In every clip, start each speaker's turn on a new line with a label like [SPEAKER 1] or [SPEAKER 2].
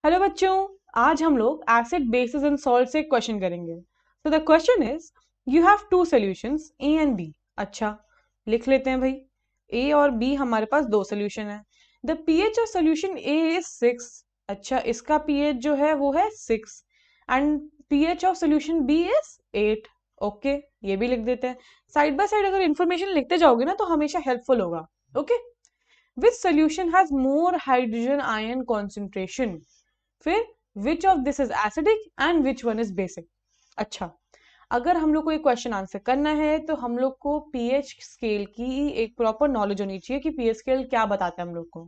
[SPEAKER 1] Hello बच्चों, आज हम लोग एसिड बेसिस एंड सॉल्ट से क्वेश्चन करेंगे। So the question is you have two solutions A and B. अच्छा, लिख लेते हैं भाई। ए और बी हमारे पास दो सोल्यूशन है। The pH of solution A is 6। अच्छा, इसका पीएच जो है वो है 6 and pH of solution B is 8। Okay, ये भी लिख देते हैं। साइड बाय साइड अगर इंफॉर्मेशन लिखते जाओगे ना तो हमेशा हेल्पफुल होगा। Okay, which solution has more hydrogen ion concentration. फिर which of this is acidic and which one is basic. अच्छा, अगर हम लोग को एक क्वेश्चन आंसर करना है तो हम लोग को पीएच स्केल की एक प्रॉपर नॉलेज होनी चाहिए कि पीएच स्केल क्या बताता है हम लोग को।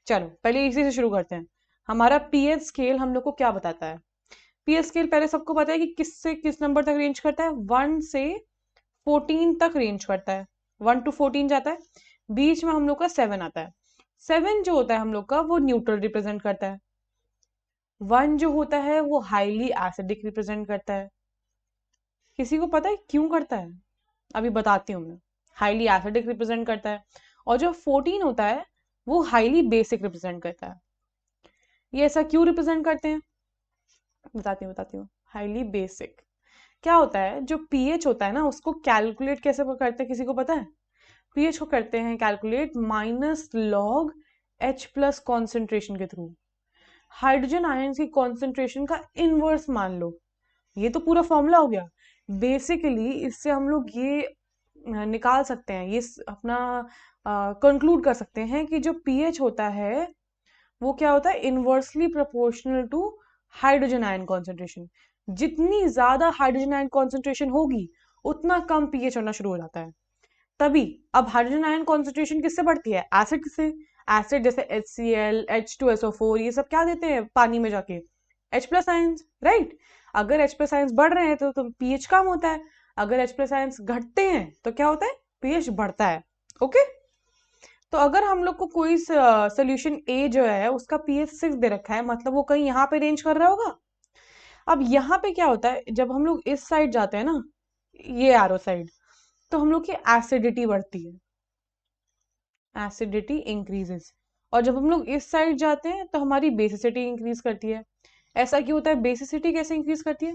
[SPEAKER 1] चलो पहले इसी से शुरू करते हैं। हमारा पीएच स्केल हम लोग को क्या बताता है? पीएच स्केल पहले सबको पता है कि किस से किस नंबर तक रेंज करता है। 1 से 14 तक रेंज करता है। 1 to 14 जाता है, बीच में हम लोग का 7 आता है। 7 जो होता है हम लोग का वो न्यूट्रल रिप्रेजेंट करता है। 1 जो होता है वो हाईली एसिडिक रिप्रेजेंट करता है। किसी को पता है क्यों करता है? अभी बताती हूँ मैं। हाईली एसिडिक रिप्रेजेंट करता है। और जो 14 होता है वो हाईली बेसिक रिप्रेजेंट करता है। ये ऐसा क्यों रिप्रेजेंट करते हैं? बताती हूँ। हाईली बेसिक क्या होता है, जो पीएच होता है ना उसको कैलकुलेट कैसे करते हैं किसी को पता है? पीएच को करते हैं calculate minus log H plus concentration के थ्रू। हाइड्रोजन आयन की कॉन्सेंट्रेशन का इनवर्स मान लो। ये तो पूरा फॉर्मूला हो गया। बेसिकली इससे हम लोग ये निकाल सकते हैं, ये अपना कंक्लूड कर सकते हैं कि जो पीएच होता है वो क्या होता है, inversely proportional to hydrogen ion concentration. जितनी ज्यादा हाइड्रोजन आयन कॉन्सेंट्रेशन होगी उतना कम पीएच होना शुरू हो जाता है। तभी अब हाइड्रोजन आयन कॉन्सेंट्रेशन किससे बढ़ती है? एसिड से। एसिड जैसे HCl, H2SO4 ये सब क्या देते हैं पानी में जाके? H plus ions, right. अगर H प्लस आयंस बढ़ रहे हैं तो पीएच कम होता है। अगर H प्लस आयंस घटते हैं तो क्या होता है? पीएच बढ़ता है। ओके, तो अगर हम लोग को कोई सोल्यूशन ए जो है उसका पीएच 6 दे रखा है, मतलब वो कहीं यहाँ पे रेंज कर रहा होगा। अब यहाँ पे क्या होता है, जब हम लोग इस साइड जाते हैं ना, ये एरो साइड, तो हम लोग की एसिडिटी बढ़ती है। Acidity increases. और जब हम लोग इस साइड जाते हैं तो हमारी बेसिसिटी इंक्रीज करती है। ऐसा क्यों होता है? बेसिसिटी कैसे इंक्रीज करती है?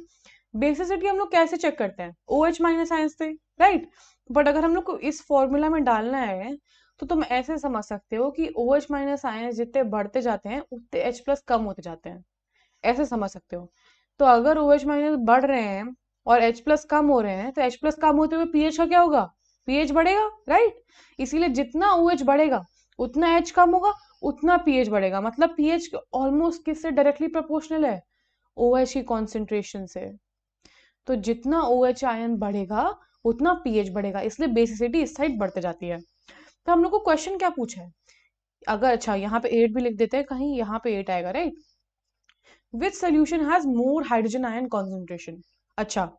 [SPEAKER 1] बेसिसिटी हम लोग कैसे चेक करते हैं? OH माइनस आयंस से, राइट। बट अगर हम लोग को इस फॉर्मूला में डालना है तो तुम ऐसे समझ सकते हो कि OH माइनस आयंस जितने बढ़ते जाते हैं उतने H प्लस कम होते जाते हैं। ऐसे समझ सकते हो। तो अगर OH माइनस बढ़ रहे हैं और H प्लस कम हो रहे हैं तो H प्लस कम होते हुए पीएच का क्या होगा? पीएच बढ़ेगा, राइट। इसीलिए जितना OH बढ़ेगा उतना H कम होगा, उतना पीएच बढ़ेगा। मतलब पीएच ऑलमोस्ट किससे डायरेक्टली प्रोपोर्शनल है? OH की कॉन्सेंट्रेशन से। तो जितना OH आयन बढ़ेगा उतना पीएच बढ़ेगा, इसलिए बेसिसिटी इस साइड बढ़ते जाती है। तो हम लोग को क्वेश्चन क्या पूछा है? अगर अच्छा यहाँ पे 8 भी लिख देते हैं, कहीं यहाँ पे 8 आएगा, right. Which solution has more hydrogen ion concentration. अच्छा,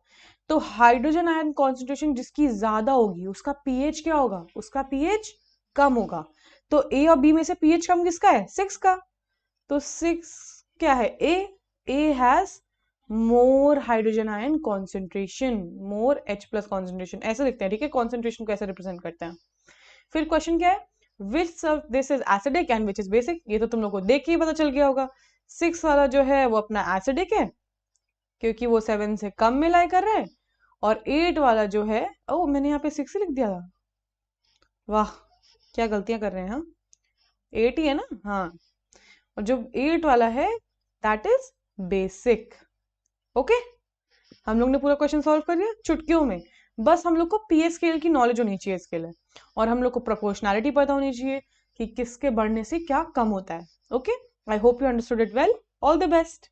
[SPEAKER 1] तो हाइड्रोजन आयन कॉन्सेंट्रेशन जिसकी ज्यादा होगी उसका पीएच क्या होगा? उसका पीएच कम होगा। तो ए और बी में से पीएच कम किसका है? 6 का। तो 6 क्या है? A has more hydrogen ion concentration, more H plus concentration, ऐसे लिखते हैं, ठीक है। कॉन्सेंट्रेशन को ऐसे रिप्रेजेंट करते हैं। फिर क्वेश्चन क्या है? विच of this is acidic and which is basic. ये तो तुम लोग को देख के ही पता चल गया होगा। 6 वाला जो है वो अपना एसिडिक है क्योंकि वो 7 से कम में लाई कर रहा है। और 8 वाला जो है, ओ मैंने यहाँ पे 6 ही लिख दिया था। वाह, क्या गलतियां कर रहे हैं हम। 8 ही है ना? हाँ। और जो 8 वाला है दैट इज बेसिक। ओके, हम लोग ने पूरा क्वेश्चन सॉल्व कर लिया चुटकियों में। बस हम लोग को पीएच स्केल की नॉलेज होनी चाहिए इसके लिए, और हम लोग को प्रोपोर्शनैलिटी पता होनी चाहिए कि किसके बढ़ने से क्या कम होता है। Okay, I hope you understood it well. All the best.